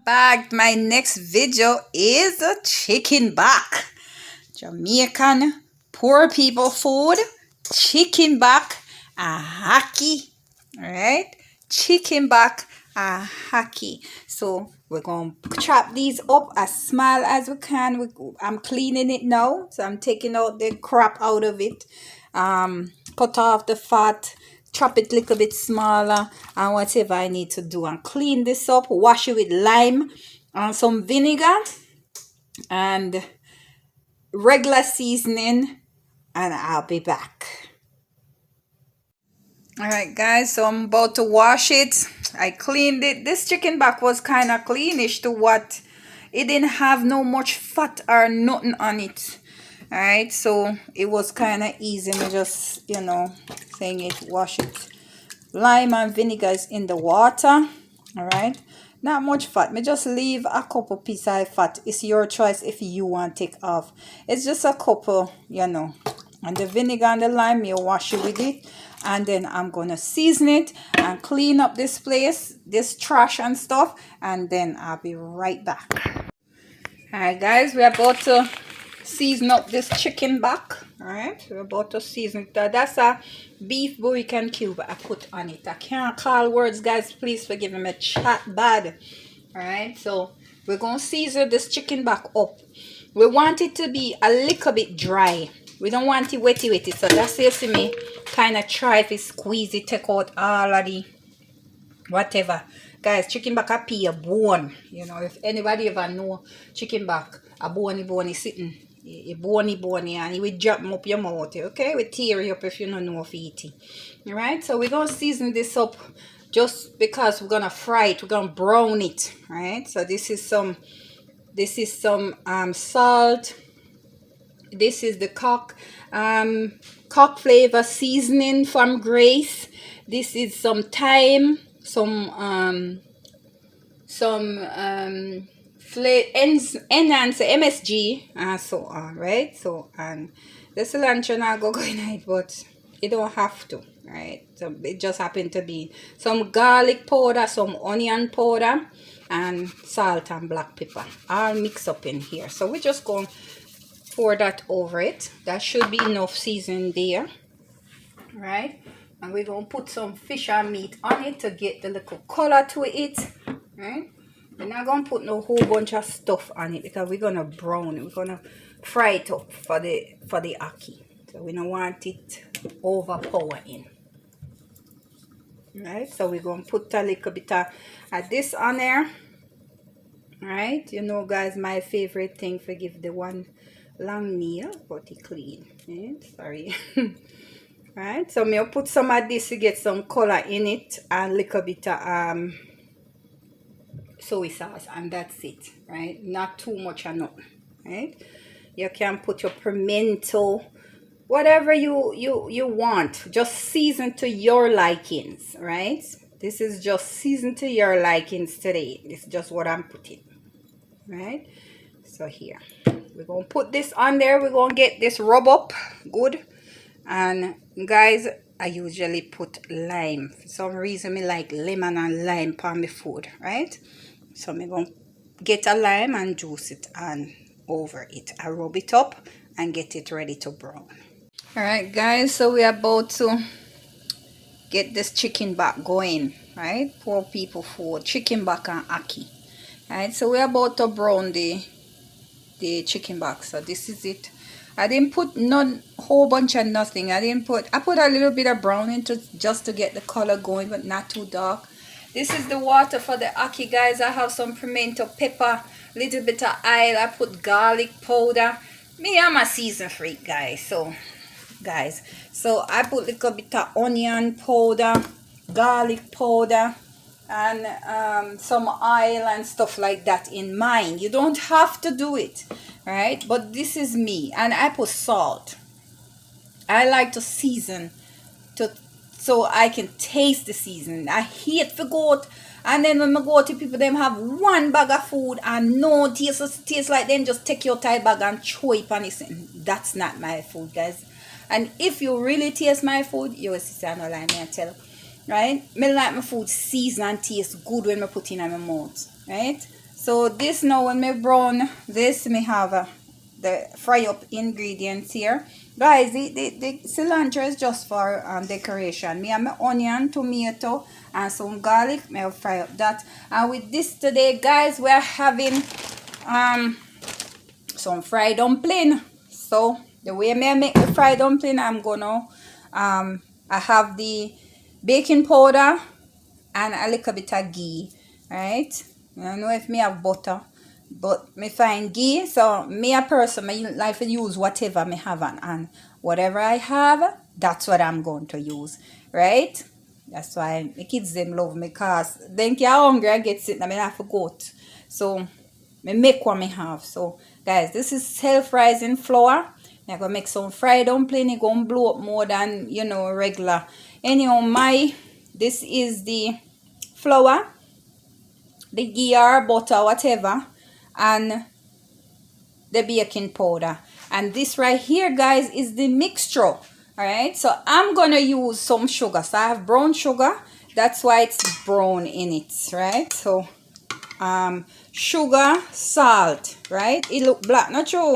Back. My next video is a chicken back. Jamaican poor people food. Chicken back, a ackee. Alright? Chicken back, a ackee. So we're going to chop these up as small as we can. I'm cleaning it now. So I'm taking out the crap out of it. Cut off the fat. Chop it a little bit smaller. And whatever I need to do. And clean this up. Wash it with lime and some vinegar. And regular seasoning. And I'll be back. Alright guys, so I'm about to wash it. I cleaned it. This chicken back was kind of cleanish to what it didn't have no much fat or nothing on it. Alright, so it was kind of easy. Me just, saying it, wash it. Lime and vinegar is in the water. Alright, not much fat. Me just leave a couple pieces of fat. It's your choice if you want to take off. It's just a couple, And the vinegar and the lime, you wash it with it. And then I'm going to season it and clean up this place, this trash and stuff. And then I'll be right back. Alright guys, we're about to season up this chicken back. Alright, we're about to season it. That's a beef Borican cube I put on it. I can't call words, guys. Please forgive me. Chat bad. Alright, so we're going to season this chicken back up. We want it to be a little bit dry. We don't want it wetty. So that's it to me. Kind of try to squeeze it, take out all of the whatever. Guys, chicken back a pea a bone. If anybody ever know chicken back, a bony sitting. A bony and it will drop them up your mouth. Okay? It will tear you up if you don't know if eating. Alright, so we're going to season this up just because we're going to fry it. We're going to brown it. Right? So this is some salt. This is the cock flavor seasoning from Grace. This is some thyme, some enhancer MSG, and so on, right? So, and the cilantro not go in it, but you don't have to, right? So it just happened to be some garlic powder, some onion powder, and salt and black pepper all mixed up in here. So we're just going to pour that over it. That should be enough season there, right? And we're going to put some fish and meat on it to get the little color to it, right? We're not going to put no whole bunch of stuff on it because we're going to brown it. We're going to fry it up for the ackee. So we don't want it overpowering. Right? So we're going to put a little bit of this on there. Right? Guys, my favorite thing, forgive the one long nail, but it clean. Right? Sorry. Right? So I'll put some of this to get some color in it and a little bit of soy sauce, and that's it. Right? Not too much or nothing. Right? You can put your pimento, whatever you want. Just season to your likings. Right? This is just season to your likings today. This is just what I'm putting. Right? So here. We're going to put this on there. We're going to get this rub up good. And guys, I usually put lime. For some reason, I like lemon and lime on my food, right? So I'm going to get a lime and juice it on over it. I rub it up and get it ready to brown. Alright guys, so we're about to get this chicken back going, right? Poor people food, chicken back and ackee. Alright, so we're about to brown the chicken back. So this is it. I didn't put whole bunch of nothing. I put a little bit of brown into just to get the color going, but not too dark. This is the water for the ackee, guys. I have some pimento pepper, little bit of oil. I put garlic powder. Me, I'm a season freak, guys. So I put a little bit of onion powder, garlic powder, and some oil and stuff like that in mine. You don't have to do it, right? But this is me. And I put salt. I like to season so I can taste the seasoning. I hate to go out, and then when I go to people, them have one bag of food and no taste like them just take your Thai bag and throw it on it. That's not my food, guys. And if you really taste my food, you will see I no lie, me I tell you. Right? Me like my food seasoned and taste good when me put in my mouth. Right? So this now when me brown this, me have the fry up ingredients here. Guys, the cilantro is just for decoration. Me have my onion, tomato, and some garlic. Me will fry up that. And with this today, guys, we are having some fried dumpling. So the way I make the fried dumpling, I'm gonna I have the baking powder and a little bit of ghee. Right? I don't know if me have butter, but me find ghee. So me a person, me like to use whatever me have, and whatever I have, that's what I'm going to use. Right? That's why my kids them love me, cause then you're hungry I get sick and I have to go. So me make what me have. So guys, this is self-rising flour. I'm gonna make some fried dumpling. It's gonna blow up more than, you know, regular. Anyhow, this is the flour, the ghee or butter, whatever, and the baking powder. And this right here, guys, is the mixture. All right, so I'm gonna use some sugar. So I have brown sugar, that's why it's brown in it, right? So sugar, salt, right? It look black, not true,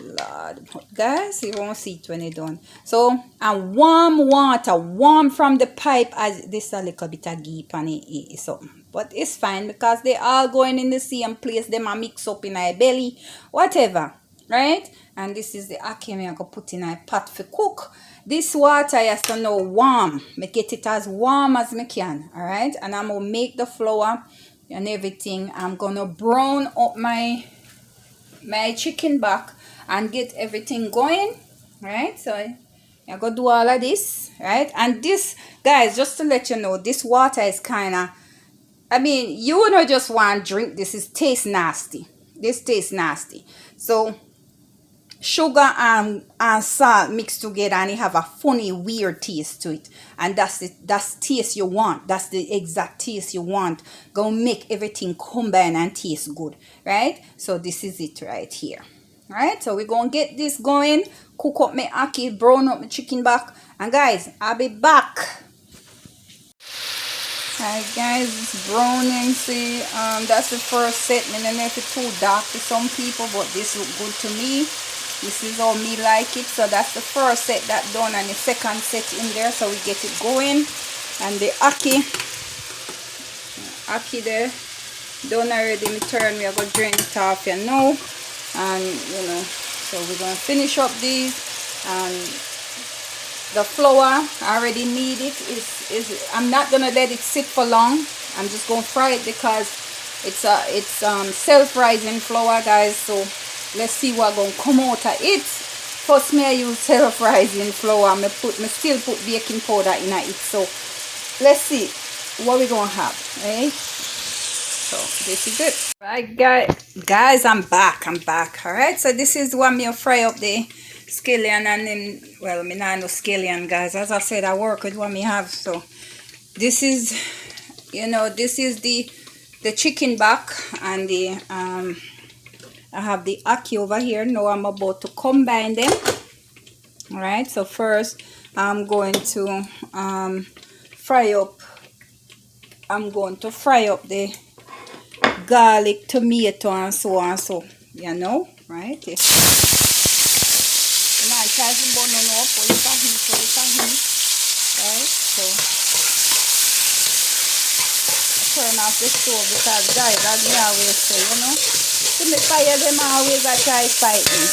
Lord, guys, you won't see it when it's done. So, and warm water, warm from the pipe, as this a little bit of ghee on it, so, but it's fine because they all going in the same place. Them a mix up in my belly, whatever, right? And this is the ackee I'm gonna put in a pot for cook. This water has to know warm. Make it as warm as me can, all right? And I'm gonna make the flour and everything. I'm gonna brown up my chicken back and get everything going, right? So I'm gonna do all of this, right? And this, guys, just to let you know, this water is kind of, I mean, you don't just want to drink this. It tastes nasty. This tastes nasty. So sugar and salt mixed together, and it have a funny weird taste to it, and that's the taste you want. That's the exact taste you want. Gonna make everything combine and taste good, right? So this is it right here. Right, so we're gonna get this going, cook up my ackee, brown up my chicken back, and guys, I'll be back. Alright guys, it's browning. See, that's the first set. I don't know if it's too dark to some people, but this look good to me. This is how me like it. So that's the first set that done, and the second set in there, so we get it going. And the ackee there done already. Me turn, we are gonna drain it off, you know. And you know, so we're gonna finish up these. And the flour, I already need it. I'm not gonna let it sit for long. I'm just gonna fry it because it's self-rising flour, guys. So let's see what gonna come out of it. First, me I use self-rising flour. Me still put baking powder in it. So let's see what we're gonna have, right? So this is it. Right, guys, I'm back. All right, so this is what me fry up the scallion, and then, well, me not no scallion, guys. As I said, I work with what me have. So this is, you know, this is the chicken back, and the I have the ackee over here. Now I'm about to combine them. All right, so first I'm going to fry up the garlic, tomato, and so on, so you know, right? Yes. Right, so turn off the stove because, guys, as me always say, you know, to the fire them always I try to fight me,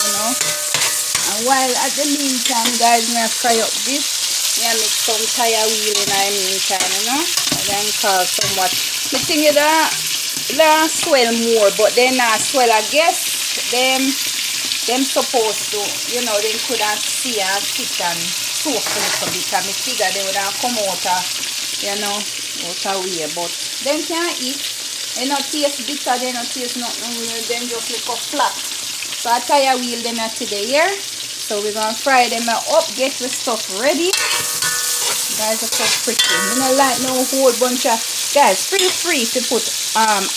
you know. And while at the meantime, guys, me fry up this. Yeah, make some tire wheel in the meantime, you know. And then call somewhat. The thing is that they swell more, but they not swell. I guess them supposed to, you know, they could have see and sit and soak a little bit. And I figure they would have come out of, you know, out of way. But them can't eat. They not taste bitter, they not taste nothing weird. Them just look up flat. So I tire wheel them at today here. So we're gonna fry them up, get the stuff ready. Guys, are so pretty. You know, like no whole bunch of, guys, feel free to put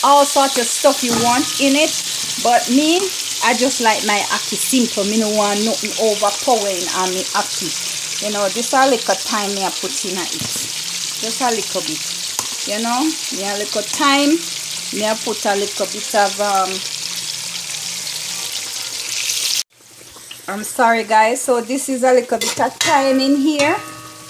all sorts of stuff you want in it, but me, I just like my ackee simple. Me no want nothing overpowering on me ackee. You know, just a little time me I put in it. Just a little bit. You know, me a little time. Me I put a little bit of I'm sorry guys, so this is a little bit of thyme in here,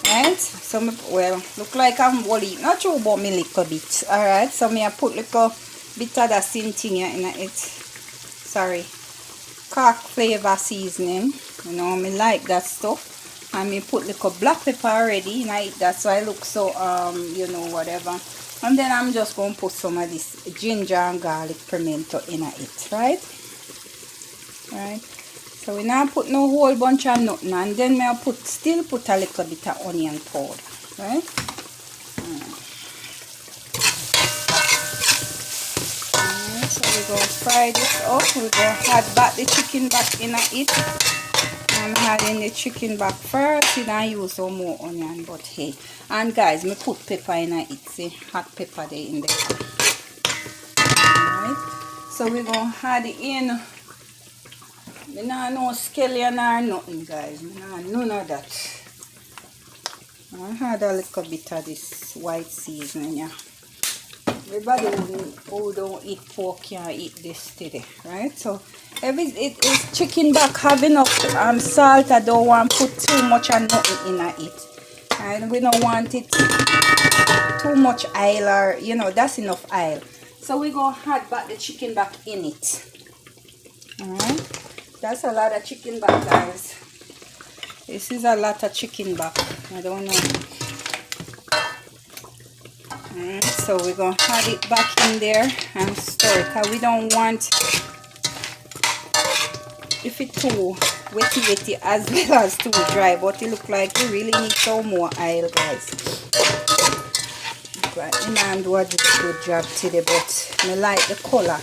right? So me, well, look like I'm only not sure about me little bit. All right, so me I put little bit of that same thing here in it. Sorry, cork flavor seasoning. You know, me like that stuff. And me put little black pepper already in it. That's why I look so you know, whatever. And then I'm just gonna put some of this ginger and garlic pimento in it, right? Right. So we now put no whole bunch of nothing, and then me still put a little bit of onion powder, right? So we're going to fry this up. We're going to add back the chicken back in it. I'm adding the chicken back first, and I use some more onion, but hey. And guys, me put pepper in it, see, hot pepper there in there. Alright, so we're going to add in. I don't know scallion or nothing, guys. None of that. I had a little bit of this white seasoning, yeah. Everybody who don't eat pork can eat this today, right? So, if it is chicken back, have enough salt. I don't want to put too much of nothing in it. And we don't want it too much oil, or, you know, that's enough oil. So, we're going to add back the chicken back in it. Alright? That's a lot of chicken back, guys. This is a lot of chicken back. I don't know. So we're going to add it back in there and stir it. Because we don't want if it's too wetty as well as too dry. But it looks like we really need some more oil, guys. But I don't do a good job today, but I like the color.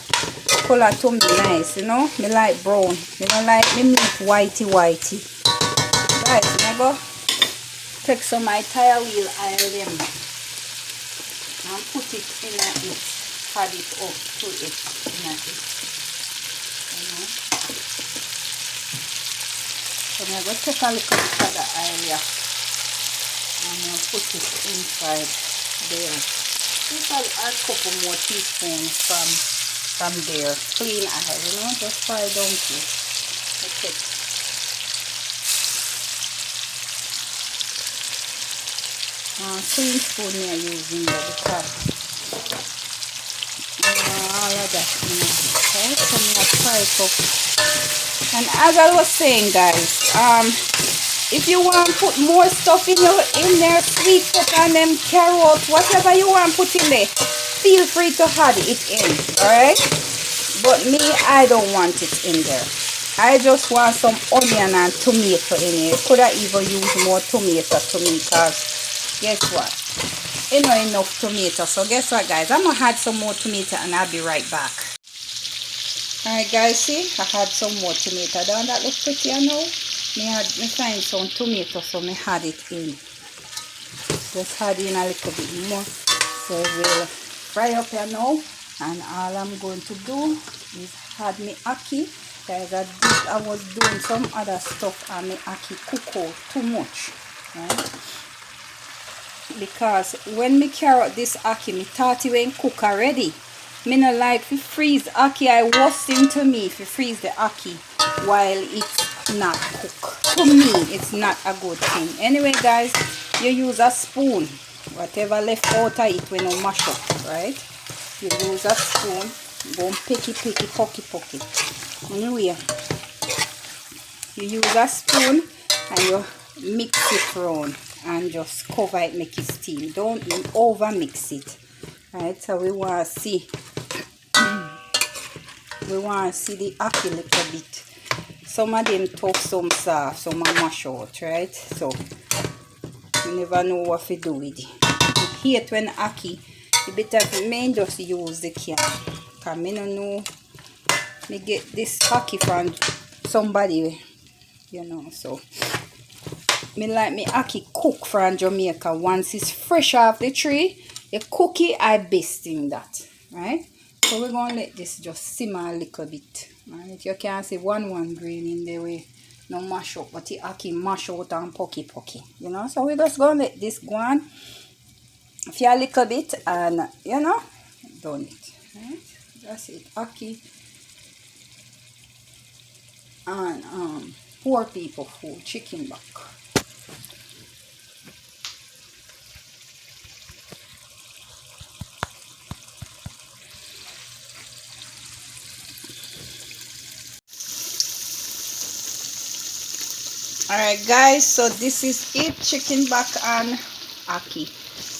Color to me nice, you know. Me like brown. Me don't like me meat whitey. Guys, I go take some of my tire wheel oil them and put it in it. Add it up to it in it. You know. So I'm going to take a little bit of the oil here and I'll put it inside there. Just a couple more teaspoons from there. Clean oil, you know, just fry down to okay. Clean spoon we are using there because all of that in it. Okay, so I'm gonna fry it up. And as I was saying, guys, if you want to put more stuff in there, sweet pepper and them carrot, whatever you want to put in there, feel free to add it in, alright? But me, I don't want it in there. I just want some onion and tomato in it. Could I even use more tomato to me, because guess what? You know enough tomato. So guess what, guys? I'm going to add some more tomato and I'll be right back. Alright, guys, see? I had some more tomato. Don't that look pretty, I know? Me find some tomato, so me add it in. Just add in a little bit more. So we'll fry up here now. And all I'm going to do is add me ackee. Guys, I was doing some other stuff and my ackee cook out too much. Right? Because when me carrot this ackee, me thought it went cook already. Me no like to freeze ackee. I was into me if you freeze the ackee while it's not cooked. To me, it's not a good thing. Anyway, guys, you use a spoon. Whatever left out of it when you mash up, right? You use a spoon, go and pocky. Anyway, you use a spoon and you mix it around and just cover it, make it steam. Don't over mix it. Right, so we want to see the ackee a little bit. Some of them tough, some soft, some are mash out, right? So you never know what to do with it. You hate when ackee, you better may just use the can. Because I don't know, me get this ackee from somebody, you know. So me like me ackee cook from Jamaica. Once it's fresh off the tree, you cook it, I best in that, right? So we're going to let this just simmer a little bit. Right? You can see one grain in there way. No mash up, but the ackee mash out and pokey. You know, so we're just going to let this go on for a little bit and, you know, done it. Right? That's it. Ackee and poor people food, chicken back. Alright guys, so this is it, chicken back and ackee.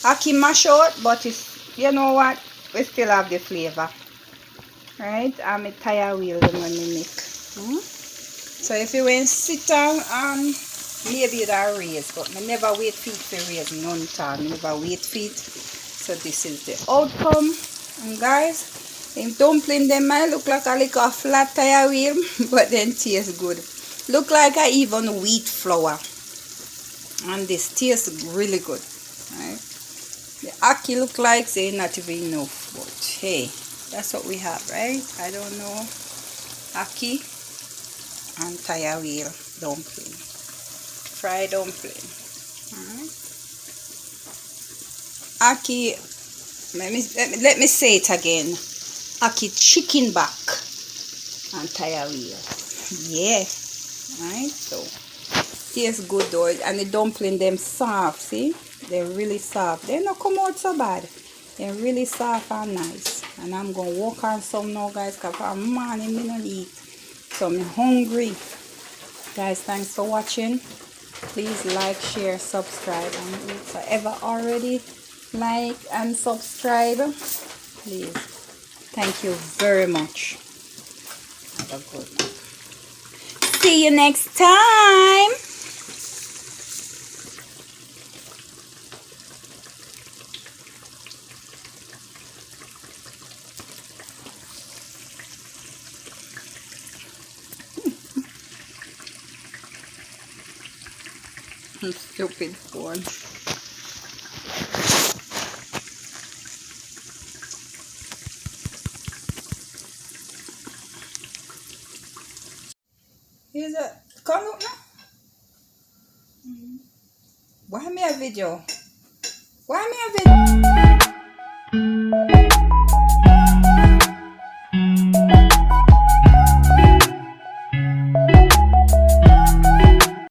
Ackee mash out, but it's, you know what, we still have the flavor. Right, I'm a tire wheel them when we make. So if you went sit down and maybe that raise, but I never wait feet for raise none time. Never wait feet. So this is the outcome. And guys, in dumpling them might look like a little flat tire wheel, but then tastes good. Look like I even wheat flour. And this tastes really good. Right? The ackee look like they not even enough, but hey, that's what we have, right? I don't know. Ackee and tire wheel dumpling. Fried dumpling. Alright. Ackee, let me say it again. Ackee chicken back and tire wheel. Yeah. Right? So tastes good though. And the dumpling them soft, see? They're really soft. They don't come out so bad. They're really soft and nice. And I'm going to work on some now, guys, because for morning I don't eat. So I'm hungry. Guys, thanks for watching. Please like, share, subscribe. And if you ever already like and subscribe, please. Thank you very much. Have a good night. See you next time. Stupid phone. Here's a come look now. Why me a video?